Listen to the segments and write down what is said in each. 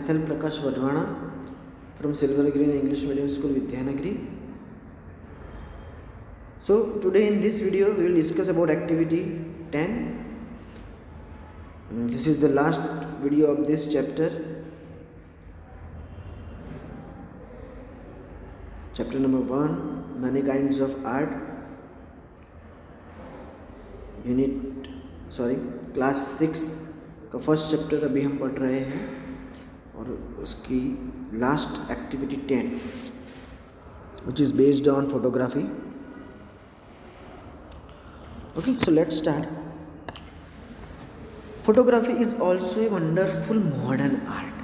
myself Prakash Wadhwana from Silver Green English Medium School, Vidyanagari. So today in this video we will discuss about activity 10. This is the last video of this chapter. Chapter number 1, many kinds of art. Class 6 का first chapter अभी हम पढ़ रहे हैं और उसकी last activity 10 which is based on photography. Okay, so let's start. Photography is also a wonderful modern art.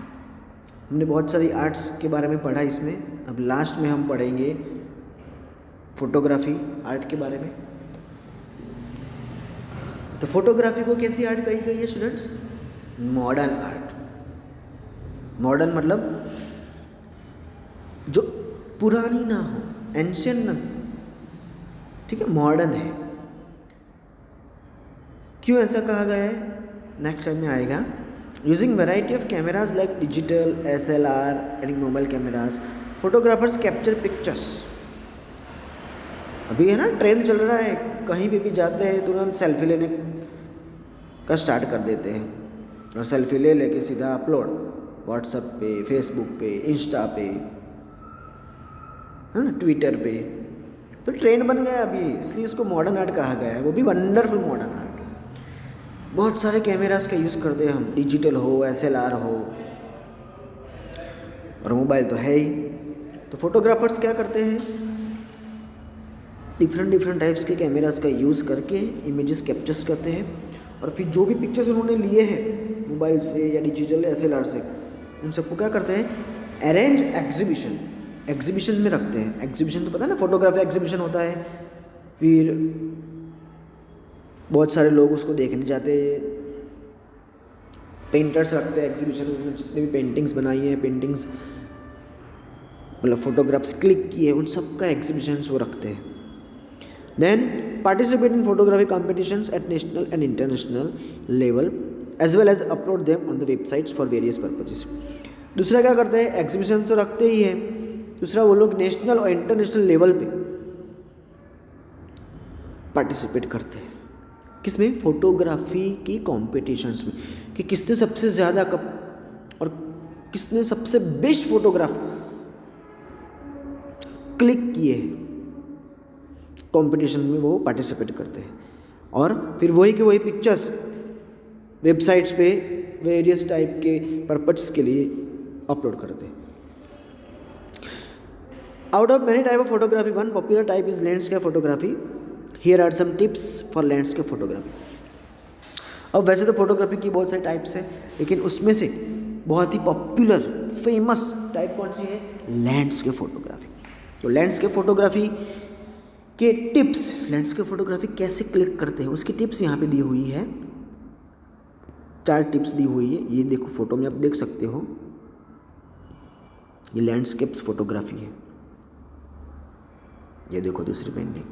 हमने बहुत सारी आर्ट्स के बारे में पढ़ा इसमें. अब लास्ट में हम पढ़ेंगे फोटोग्राफी आर्ट के बारे में. तो फोटोग्राफी को कैसी आर्ट कही गई है स्टूडेंट्स? Modern art. मॉडर्न मतलब जो पुरानी ना हो, एंशियंट ना, ठीक है, मॉडर्न है. क्यों ऐसा कहा गया है नेक्स्ट टाइम में आएगा. Using variety of cameras like digital, SLR and mobile cameras, photographers capture pictures. अभी है ना, ट्रेंड चल रहा है, कहीं भी जाते हैं तुरंत सेल्फी लेने का स्टार्ट कर देते हैं और सेल्फी ले लेके सीधा अपलोड व्हाट्सएप पे, फेसबुक पे, इंस्टा पे, है ना, ट्विटर पे. तो ट्रेंड बन गया अभी, इसलिए इसको मॉडर्न आर्ट कहा गया है. वो भी वंडरफुल मॉडर्न आर्ट. बहुत सारे कैमरास का यूज़ करते हैं हम, डिजिटल हो, SLR हो, और मोबाइल तो है ही. तो फोटोग्राफर्स क्या करते हैं, डिफरेंट टाइप्स के कैमरास का यूज़ करके इमेजेस कैप्चर्स करते हैं और फिर जो भी पिक्चर्स उन्होंने लिए हैं मोबाइल से या डिजिटल SLR से, उन सबको क्या करते हैं, अरेंज एग्जीबिशन में रखते हैं. एग्जीबिशन तो पता है ना, फोटोग्राफी एग्जीबिशन होता है. फिर बहुत सारे लोग उसको देखने जाते हैं. पेंटर्स रखते हैं एग्जीबिशन में, जितने भी पेंटिंग्स बनाई हैं, पेंटिंग्स मतलब फोटोग्राफ्स क्लिक किए, उन सब का एग्जीबिशंस वो रखते हैं. Then participate in photography competitions at national and international level as well as upload them on the websites for various purposes. दूसरा क्या करते हैं, एग्जीबिशंस तो रखते ही हैं, दूसरा वो लोग नेशनल और इंटरनेशनल लेवल पे पार्टिसिपेट करते हैं. किसमें? फोटोग्राफी की कॉम्पिटिशन्स में, कि किसने सबसे ज़्यादा कप और किसने सबसे बेस्ट फोटोग्राफ क्लिक किए हैं, कंपटीशन में वो पार्टिसिपेट करते हैं. और फिर वही के वही पिक्चर्स वेबसाइट्स पे वेरियस टाइप के पर्पस के लिए अपलोड करते हैं. Out of many type of photography, one popular type is landscape photography. Here are some tips for landscape photography. अब वैसे तो फोटोग्राफी की बहुत सारी टाइप्स हैं, लेकिन उसमें से बहुत ही पॉपुलर फेमस टाइप कौन सी है? Landscape photography. तो लैंडस्केप फोटोग्राफी के टिप्स, लैंडस्केप फोटोग्राफी कैसे क्लिक करते हैं उसकी टिप्स यहाँ पे दी हुई है. 4 टिप्स दी हुई है. ये देखो फोटो में आप देख सकते हो, ये लैंडस्केप्स फोटोग्राफी है. ये देखो दूसरी पेंटिंग.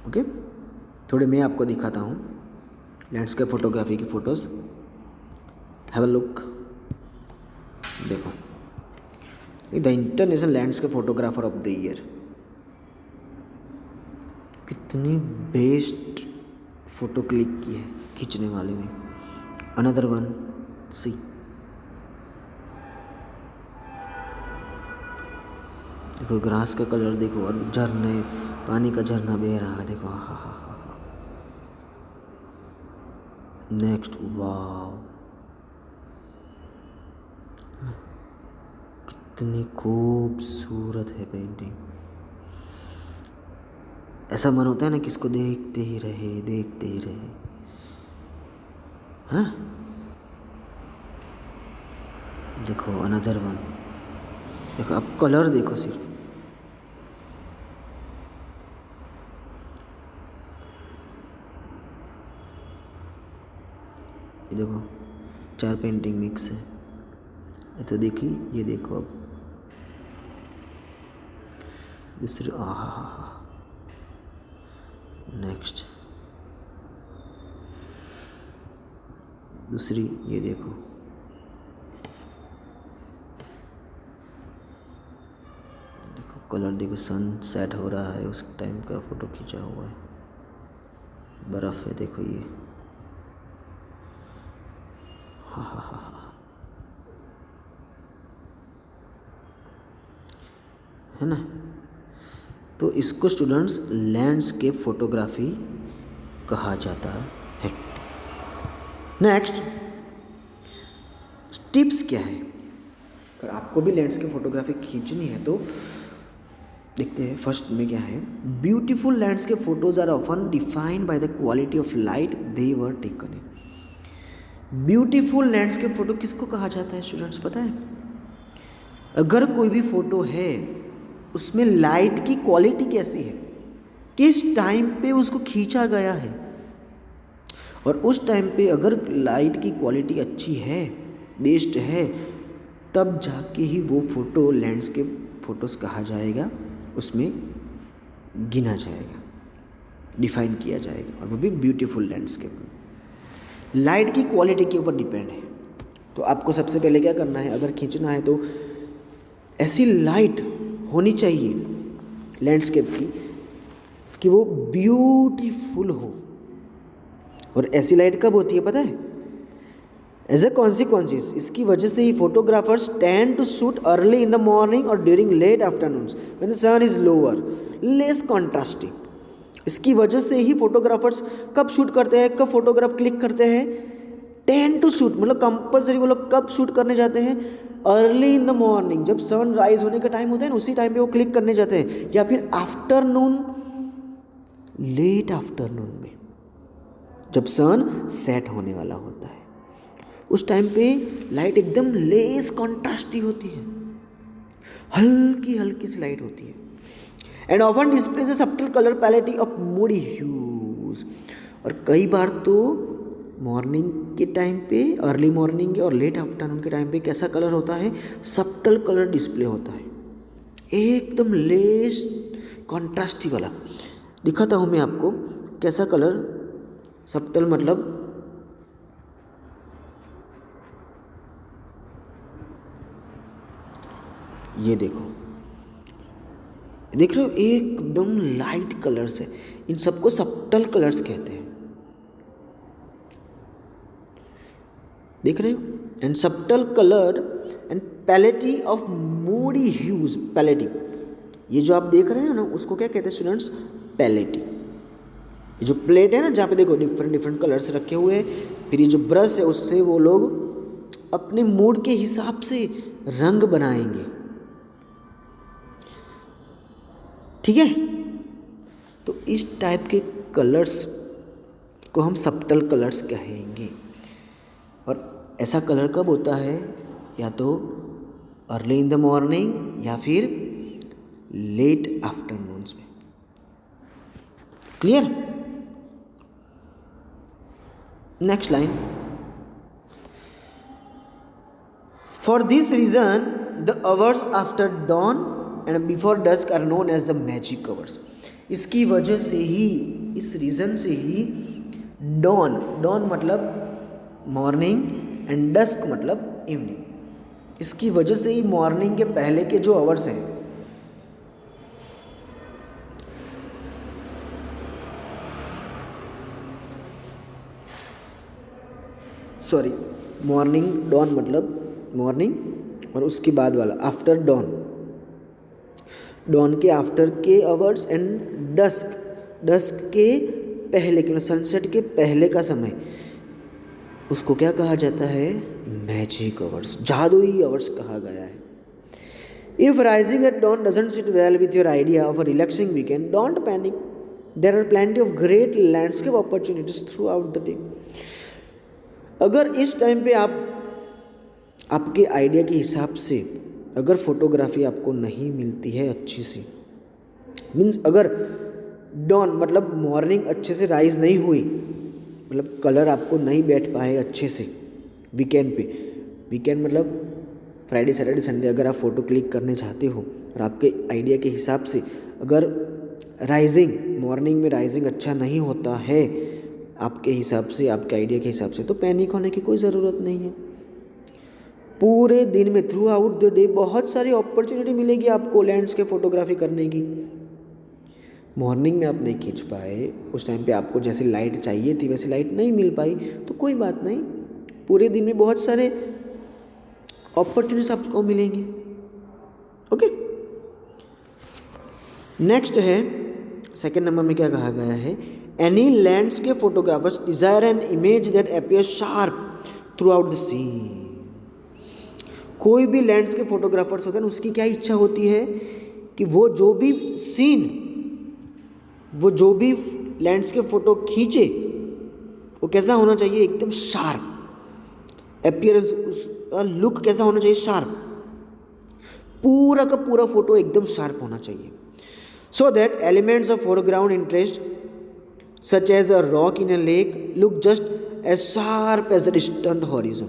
ओके, थोड़े मैं आपको दिखाता हूँ लैंडस्केप फोटोग्राफी की फ़ोटोज़. Have a look. देखो, the international landscape photographer of the year. कितनी बेस्ट फोटो क्लिक की है खींचने वाले ने. अनदर वन, सी, देखो ग्रास का कलर देखो, और झरने, पानी का झरना बह रहा है, देखो. हा हा हा हा. नेक्स्ट, वाव, कितनी खूबसूरत है पेंटिंग. ऐसा मन होता है ना कि इसको देखते ही रहे, है ना. देखो अनदर वन, देखो अब कलर देखो सिर्फ. ये देखो 4 पेंटिंग मिक्स है. ये तो देखिए, ये देखो अब दूसरी. आहा, नेक्स्ट दूसरी, ये देखो कलर देखो, सन सेट हो रहा है उस टाइम का फ़ोटो खींचा हुआ है, बर्फ़ है देखो ये, हाँ, है ना। तो इसको स्टूडेंट्स लैंडस्केप फोटोग्राफी कहा जाता है। नेक्स्ट टिप्स क्या है, अगर आपको भी लैंडस्केप फोटोग्राफी खींचनी है तो देखते हैं। फर्स्ट में क्या है, beautiful landscape photos are often defined by the quality of light they were taken in. Beautiful landscape photo किसको कहा जाता है स्टूडेंट्स, पता है? अगर कोई भी फोटो है उसमें लाइट की क्वालिटी कैसी है, किस टाइम पे उसको खींचा गया है, और उस टाइम पे अगर लाइट की क्वालिटी अच्छी है, बेस्ट है, तब जाके ही वो फ़ोटो लैंडस्केप फ़ोटोज़ कहा जाएगा, उसमें गिना जाएगा, डिफाइन किया जाएगा, और वो भी ब्यूटीफुल लैंडस्केप। लाइट की क्वालिटी के ऊपर डिपेंड है। तो आपको सबसे पहले क्या करना है, अगर खींचना है तो ऐसी लाइट होनी चाहिए लैंडस्केप की कि वो ब्यूटीफुल हो। और ऐसी लाइट कब होती है पता है? एज ए कॉन्सिक्वेंसेस, इसकी वजह से ही photographers tend to shoot early in the morning और during late afternoons when the sun is lower, less contrasting. इसकी वजह से ही फोटोग्राफर्स कब शूट करते हैं, कब फोटोग्राफ क्लिक करते हैं, टेंड टू शूट मतलब कंपल्सरी वो लोग कब शूट करने जाते हैं, अर्ली इन द मॉर्निंग, जब सन राइज होने का टाइम होता है ना, उसी टाइम पे वो क्लिक करने जाते हैं, या फिर आफ्टरनून, लेट आफ्टरनून में जब सन सेट होने वाला होता है, उस टाइम पे लाइट एकदम लेस कॉन्ट्रास्टी होती है, हल्की हल्की सी लाइट होती है, and often displays a subtle colour palette of moody hues. और कई बार तो मॉर्निंग के टाइम पे, अर्ली मॉर्निंग और लेट आफ्टरनून के टाइम पे कैसा कलर होता है, सब्टल कलर डिस्प्ले होता है, एकदम लेस कॉन्ट्रास्टी वाला। दिखाता हूँ मैं आपको कैसा कलर, सब्टल मतलब ये देखो, देख रहे हो एकदम लाइट कलर्स है, इन सबको सब्टल कलर्स कहते हैं, देख रहे हो। And subtle colour and palette of moody hues, palette, ये जो आप देख रहे हैं ना उसको क्या कहते हैं स्टूडेंट्स, पैलेटी। ये जो प्लेट है ना जहाँ पे देखो डिफरेंट डिफरेंट कलर्स रखे हुए हैं, फिर ये जो ब्रश है उससे वो लोग अपने मूड के हिसाब से रंग बनाएंगे, ठीक है। तो इस टाइप के कलर्स को हम सब्टल कलर्स कहेंगे। और ऐसा कलर कब होता है, या तो अर्ली इन द मॉर्निंग या फिर लेट आफ्टरनून्स में। Clear? Next line, for this reason the hours after dawn and before dusk are known as the magic hours. इसकी वजह से ही, इस रीज़न से ही डॉन, डॉन मतलब मॉर्निंग एंड डस्क मतलब इवनिंग, इसकी वजह से ही मॉर्निंग के पहले के जो आवर्स हैं, सॉरी, मॉर्निंग, डॉन मतलब मॉर्निंग और उसके बाद वाला आफ्टर डॉन, डॉन के आफ्टर के आवर्स एंड डस्क, डस्क के पहले के, सनसेट के पहले का समय, उसको क्या कहा जाता है, मैजिक आवर्स, जादुई आवर्स कहा गया है। If rising at dawn doesn't sit well with your idea of a relaxing weekend, don't panic, there are plenty of great landscape opportunities throughout the day. अगर इस टाइम पे आप आपके idea के हिसाब से अगर फोटोग्राफी आपको नहीं मिलती है अच्छी सी, मीन्स अगर डॉन मतलब मॉर्निंग अच्छे से राइज नहीं हुई, मतलब कलर आपको नहीं बैठ पाए अच्छे से वीकेंड पे, वीकेंड मतलब फ्राइडे सैटरडे संडे, अगर आप फ़ोटो क्लिक करने चाहते हो और आपके आइडिया के हिसाब से अगर राइजिंग, मॉर्निंग में राइजिंग अच्छा नहीं होता है आपके हिसाब से, आपके आइडिया के हिसाब से, तो पैनिक होने की कोई ज़रूरत नहीं है। पूरे दिन में थ्रू आउट द डे बहुत सारी अपॉर्चुनिटी मिलेगी आपको लैंडस्केप फोटोग्राफी करने की। मॉर्निंग में आप नहीं खींच पाए, उस टाइम पे आपको जैसे लाइट चाहिए थी वैसे लाइट नहीं मिल पाई, तो कोई बात नहीं, पूरे दिन में बहुत सारे अपॉर्चुनिटीज आपको मिलेंगे। ओके, नेक्स्ट है सेकेंड नंबर में क्या कहा गया है, any landscape photographers desire an image that appear sharp throughout the scene. कोई भी लैंडस्केप फोटोग्राफर्स होता है ना, उसकी क्या इच्छा होती है कि वो जो भी लैंडस्केप फोटो खींचे वो कैसा होना चाहिए, एकदम शार्प। अपीयरेंस, उसका लुक कैसा होना चाहिए, शार्प। पूरा का पूरा फोटो एकदम शार्प होना चाहिए, so that elements of foreground interest such as a rock in a lake look just as sharp as a distant horizon.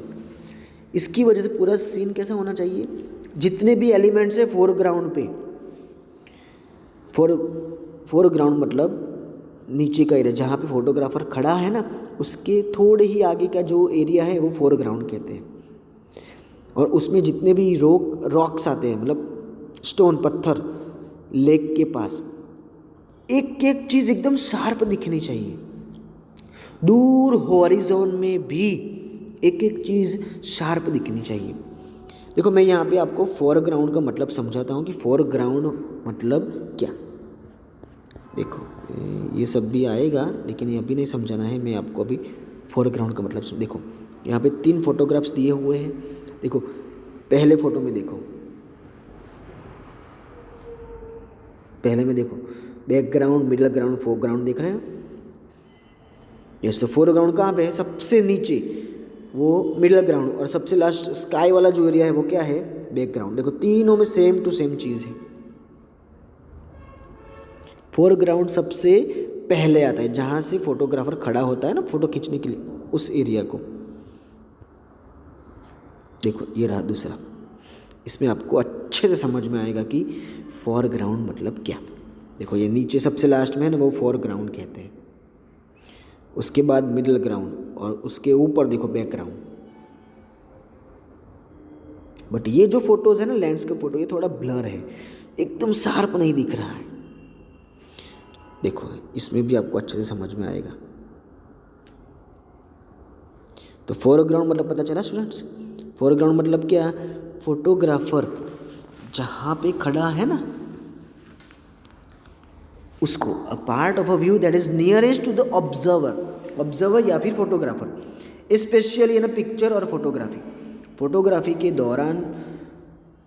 इसकी वजह से पूरा सीन कैसा होना चाहिए, जितने भी एलिमेंट्स है फोरग्राउंड पे, फोरग्राउंड मतलब नीचे का एरिया जहाँ पे फोटोग्राफर खड़ा है ना, उसके थोड़े ही आगे का जो एरिया है वो फोरग्राउंड कहते हैं। और उसमें जितने भी रॉक्स आते हैं, मतलब स्टोन, पत्थर, लेक के पास, एक एक चीज़ एकदम शार्प दिखनी चाहिए। दूर हॉरिजॉन में भी एक एक चीज़ शार्प दिखनी चाहिए। देखो मैं यहाँ पे आपको फोरग्राउंड का मतलब समझाता हूँ कि फोरग्राउंड मतलब क्या। देखो ये सब भी आएगा, लेकिन ये अभी नहीं समझाना है, मैं आपको अभी फोरग्राउंड का मतलब देखो यहाँ पे 3 फोटोग्राफ्स दिए हुए हैं। देखो पहले फोटो में देखो, पहले में देखो बैकग्राउंड, मिडिल ग्राउंड, फोरग्राउंड देख रहे हो। जैसे फोरग्राउंड कहाँ पे है, सबसे नीचे वो मिडिल ग्राउंड, और सबसे लास्ट स्काई वाला जो एरिया है वो क्या है, बैकग्राउंड। देखो तीनों में सेम टू सेम चीज़ है। फोरग्राउंड सबसे पहले आता है, जहाँ से फोटोग्राफर खड़ा होता है ना फोटो खींचने के लिए, उस एरिया को। देखो ये रहा दूसरा, इसमें आपको अच्छे से समझ में आएगा कि फोरग्राउंड मतलब क्या। देखो ये नीचे सबसे लास्ट में है ना, वो फोरग्राउंड कहते हैं। उसके बाद मिडिल ग्राउंड, और उसके ऊपर देखो बैकग्राउंड। बट ये जो फोटोज है ना लैंडस्केप फोटो, ये थोड़ा ब्लर है, एकदम शार्प नहीं दिख रहा है। देखो इसमें भी आपको अच्छे से समझ में आएगा। तो फोरग्राउंड मतलब पता चला स्टूडेंट्स। फोरग्राउंड मतलब क्या, फोटोग्राफर जहाँ पे खड़ा है ना उसको, a part of a view that is nearest to the observer या फिर photographer, specially in a picture और फोटोग्राफी। फोटोग्राफी के दौरान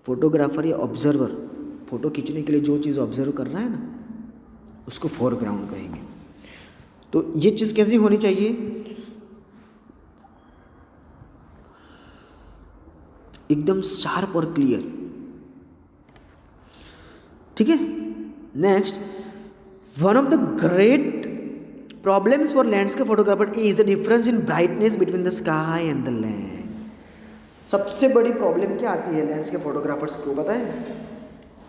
फोटोग्राफर या ऑब्जर्वर फोटो खींचने के लिए जो चीज़ ऑब्जर्व कर रहा है ना, उसको फोरग्राउंड कहेंगे। तो ये चीज़ कैसी होनी चाहिए, एकदम शार्प और क्लियर। ठीक है, next, one of the great problems for landscape photographer is the difference in brightness between the sky and the land. सबसे बड़ी प्रॉब्लम क्या आती है लैंडस्केप फोटोग्राफर्स को पता है,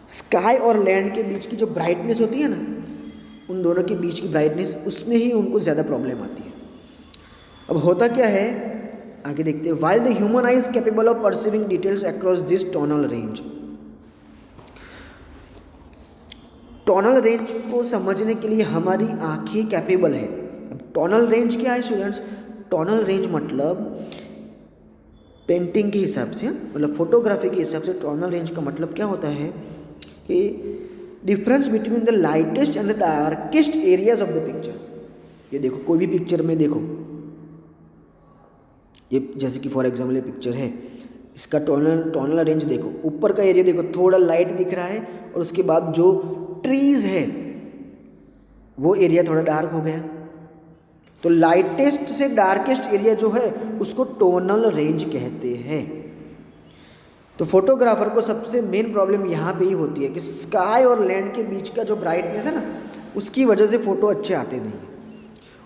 स्काई और लैंड के बीच की जो ब्राइटनेस होती है ना, उन दोनों के बीच की ब्राइटनेस, उसमें ही उनको ज़्यादा प्रॉब्लम आती है। अब होता क्या है आगे देखते हैं। While the human I is capable of perceiving details across this tonal range. Tonal range को समझने के लिए हमारी आंखें कैपेबल है। अब टोनल रेंज क्या है स्टूडेंट्स, टोनल रेंज मतलब पेंटिंग के हिसाब से, मतलब फोटोग्राफी के हिसाब से टोनल रेंज का मतलब क्या होता है कि difference between the lightest and the darkest areas of the picture. ये देखो कोई भी पिक्चर में देखो, ये जैसे कि फॉर एग्जाम्पल ये पिक्चर है, इसका टोनल रेंज देखो, ऊपर का एरिया देखो थोड़ा लाइट दिख रहा है, और उसके बाद जो ट्रीज है वो एरिया थोड़ा डार्क हो गया। तो लाइटेस्ट से डार्केस्ट एरिया जो है उसको टोनल रेंज कहते हैं। तो फोटोग्राफर को सबसे मेन प्रॉब्लम यहाँ पे ही होती है कि स्काई और लैंड के बीच का जो ब्राइटनेस है ना, उसकी वजह से फ़ोटो अच्छे आते नहीं।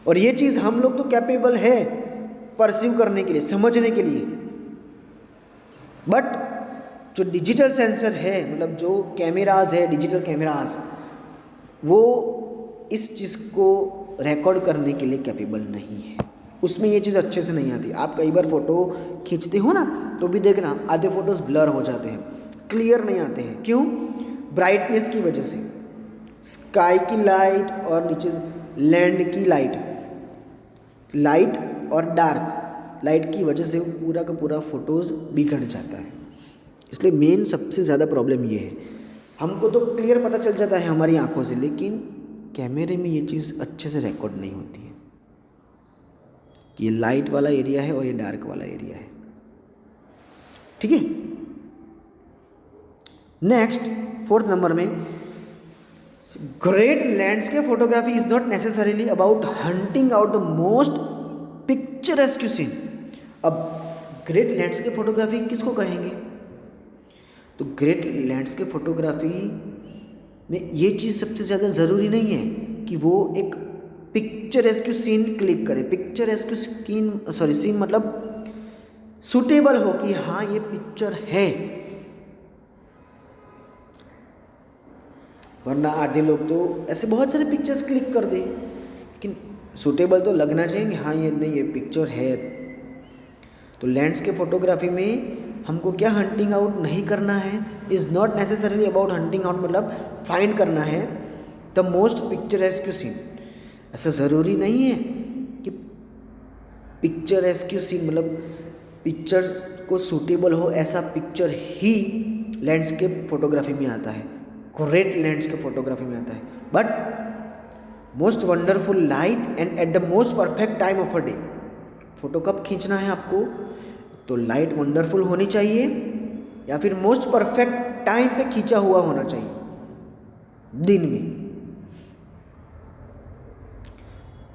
और ये चीज़ हम लोग तो कैपेबल है परसीव करने के लिए, समझने के लिए, बट जो डिजिटल सेंसर है, मतलब जो कैमराज है, डिजिटल कैमराज, वो इस चीज़ को रिकॉर्ड करने के लिए कैपेबल नहीं है। उसमें ये चीज़ अच्छे से नहीं आती। आप कई बार फ़ोटो खींचते हो ना तो भी देखना आधे फ़ोटोज़ ब्लर हो जाते हैं, क्लियर नहीं आते हैं। क्यों? ब्राइटनेस की वजह से, स्काई की लाइट और नीचे लैंड की लाइट, लाइट और डार्क लाइट की वजह से पूरा का पूरा फ़ोटोज़ बिगड़ जाता है। इसलिए मेन सबसे ज़्यादा प्रॉब्लम ये है। हमको तो क्लियर पता चल जाता है हमारी आंखों से, लेकिन कैमरे में ये चीज़ अच्छे से रिकॉर्ड नहीं होती है कि ये लाइट वाला एरिया है और ये डार्क वाला एरिया है। ठीक है। नेक्स्ट 4th नंबर में, great landscape photography is not necessarily about hunting out the most picturesque scene. अब ग्रेट लैंडस्केप फोटोग्राफी किसको कहेंगे? तो ग्रेट लैंडस्केप फोटोग्राफी में ये चीज़ सबसे ज़्यादा ज़रूरी नहीं है कि वो एक पिक्चरेस्क सीन क्लिक करे। पिक्चरेस्क सीन मतलब सूटेबल हो कि हाँ ये पिक्चर है, वरना आधे लोग तो ऐसे बहुत सारे पिक्चर्स क्लिक कर दे, लेकिन सूटेबल तो लगना चाहिए कि हाँ ये नहीं ये पिक्चर है। तो लैंडस्केप फोटोग्राफी में हमको क्या हंटिंग आउट नहीं करना है, is not necessarily about hunting out मतलब फाइंड करना है द मोस्ट पिक्चरेस्क सीन। ऐसा ज़रूरी नहीं है कि पिक्चरेस्क सीन मतलब पिक्चर को सूटेबल हो ऐसा पिक्चर ही लैंडस्केप फोटोग्राफी में आता है, ग्रेट लैंडस्केप फोटोग्राफी में आता है। But most wonderful light and at the most perfect time of a day. Photo कब खींचना है आपको? तो लाइट वंडरफुल होनी चाहिए या फिर मोस्ट परफेक्ट टाइम पे खींचा हुआ होना चाहिए, दिन में।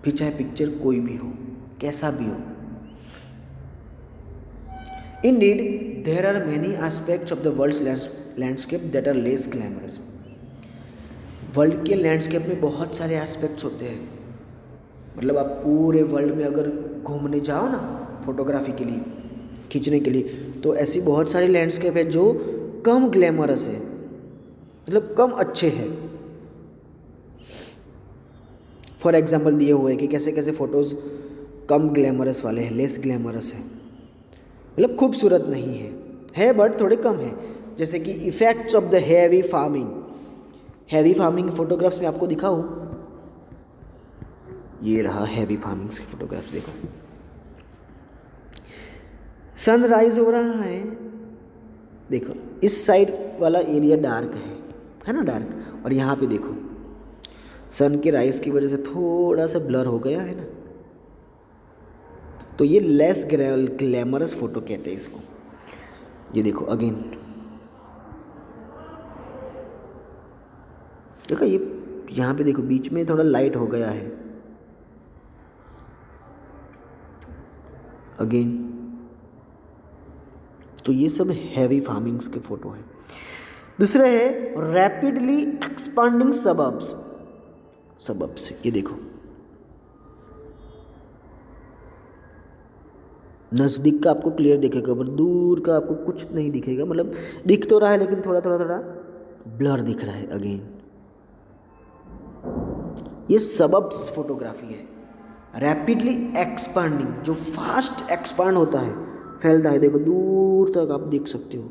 फिर चाहे पिक्चर कोई भी हो, कैसा भी हो। Indeed, there are many aspects of the world's landscape that are less glamorous. World के लैंडस्केप में बहुत सारे एस्पेक्ट्स होते हैं। मतलब आप पूरे वर्ल्ड में अगर घूमने जाओ ना फोटोग्राफी के लिए, खींचने के लिए, तो ऐसी बहुत सारे लैंडस्केप है जो कम ग्लैमरस है, मतलब कम अच्छे हैं। फॉर एग्जाम्पल दिए हुए कि कैसे कैसे फ़ोटोज़ कम ग्लैमरस वाले हैं, लेस ग्लैमरस है, मतलब खूबसूरत नहीं है बट थोड़े कम है। जैसे कि effects of the heavy farming photographs में आपको दिखाऊं, ये रहा हैवी फार्मिंग की फोटोग्राफ्स। देखो सनराइज हो रहा है, देखो इस साइड वाला एरिया डार्क है ना, डार्क, और यहाँ पे देखो सन के राइज की वजह से थोड़ा सा ब्लर हो गया है ना, तो ये लेस ग्लैमरस फोटो कहते हैं इसको। ये देखो अगेन, देखो ये यहाँ पे देखो बीच में थोड़ा लाइट हो गया है अगेन। तो ये सब हैवी फार्मिंग्स के फोटो हैं। दूसरे है रैपिडली एक्सपांडिंग सबअब्स। ये देखो नज़दीक का आपको क्लियर दिखेगा पर दूर का आपको कुछ नहीं दिखेगा, मतलब दिख तो रहा है लेकिन थोड़ा ब्लर दिख रहा है अगेन। ये सबअब्स फोटोग्राफी है। रैपिडली एक्सपांडिंग, जो फास्ट एक्सपांड होता है, फैलता है, देखो दूर तक आप देख सकते हो।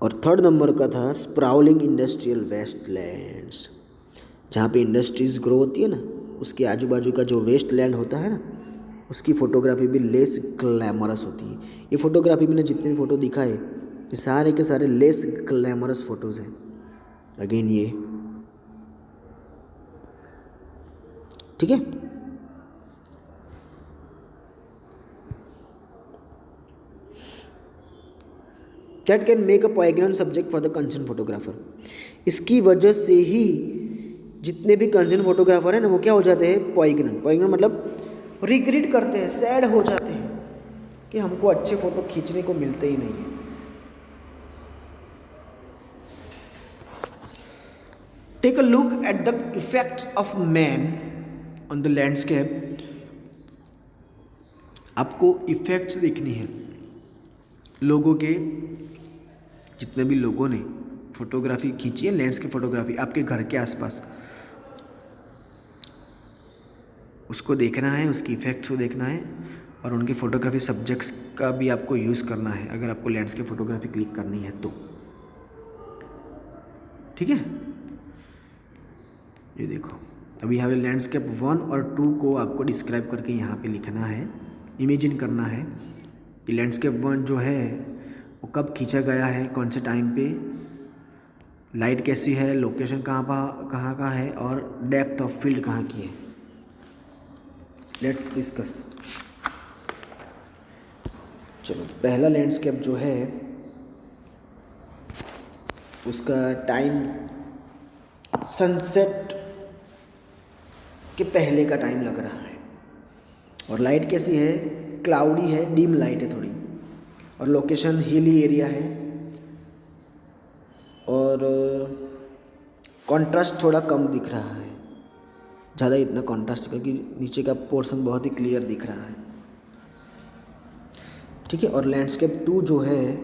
और 3rd नंबर का था स्प्राउलिंग इंडस्ट्रियल वेस्टलैंड्स। जहाँ पे इंडस्ट्रीज़ ग्रो होती है ना, उसके आजू बाजू का जो वेस्ट लैंड होता है ना, उसकी फ़ोटोग्राफी भी लेस ग्लैमरस होती है। ये फ़ोटोग्राफी में जितने भी फ़ोटो दिखा है ये सारे के सारे लेस ग्लैमरस फ़ोटोज़ हैं। अगेन ये ठीक है। That can make a poignant subject for the concern photographer. इसकी वजह से ही जितने भी कंसर्न फोटोग्राफर हैं ना, वो क्या हो जाते हैं, पॉइग्नेंट मतलब रिग्रेट करते हैं, सैड हो जाते हैं कि हमको अच्छे फ़ोटो खींचने को मिलते ही नहीं है। Take a look at the effects of man on the landscape. आपको इफेक्ट्स देखनी है लोगों के, जितने भी लोगों ने फोटोग्राफी खींचिए, लैंडस्केप फोटोग्राफी आपके घर के आसपास, उसको देखना है, उसकी इफ़ेक्ट्स को देखना है और उनके फोटोग्राफी सब्जेक्ट्स का भी आपको यूज़ करना है अगर आपको लैंडस्केप फोटोग्राफी क्लिक करनी है तो। ठीक है, ये देखो अभी यहाँ पे लैंडस्केप 1 और 2 को आपको डिस्क्राइब करके यहाँ पे लिखना है, इमेजिन करना है कि लैंडस्केप 1 जो है वो कब खींचा गया है, कौन से टाइम पे, लाइट कैसी है, लोकेशन कहाँ का है और डेप्थ ऑफ फील्ड कहाँ की है। Let's discuss. चलो, पहला लैंडस्केप जो है उसका टाइम सनसेट के पहले का टाइम लग रहा है और लाइट कैसी है, क्लाउडी है, डिम लाइट है थोड़ी, और लोकेशन हिली एरिया है और कंट्रास्ट थोड़ा कम दिख रहा है, ज़्यादा इतना कंट्रास्ट क्योंकि नीचे का पोर्शन बहुत ही क्लियर दिख रहा है। ठीक है, और लैंडस्केप 2 जो है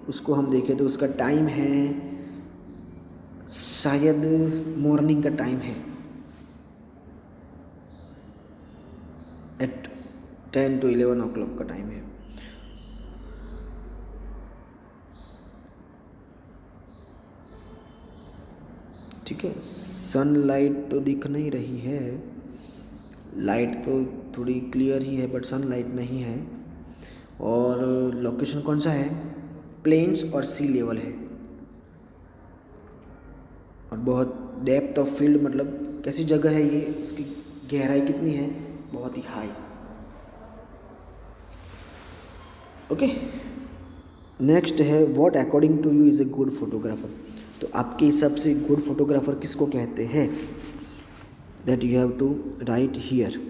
उसको हम देखें तो उसका टाइम है शायद मॉर्निंग का टाइम है, एट 10 to 11 o'clock का टाइम है। ठीक है, सनलाइट तो दिख नहीं रही है, लाइट तो थोड़ी क्लियर ही है बट सनलाइट नहीं है, और लोकेशन कौन सा है, प्लेन्स और सी लेवल है, और बहुत डेप्थ ऑफ फील्ड मतलब कैसी जगह है ये, उसकी गहराई कितनी है, बहुत ही हाई। ओके, नेक्स्ट है what according to you is a good photographer. तो आपके हिसाब से गुड फोटोग्राफर किसको कहते हैं, that you have to write here.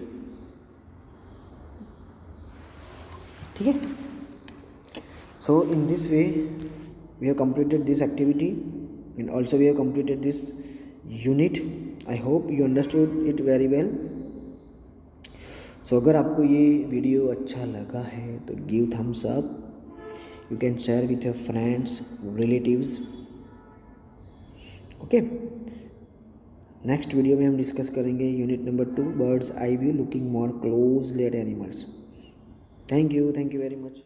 ठीक है, so in this way we have completed this activity and also we have completed this unit. I hope you understood it very well. सो अगर आपको ये video अच्छा लगा है तो give Thums up, you can share with your friends, relatives. Okay, next video में हम discuss करेंगे unit number 2, birds eye view, looking more closely at animals. Thank you very much.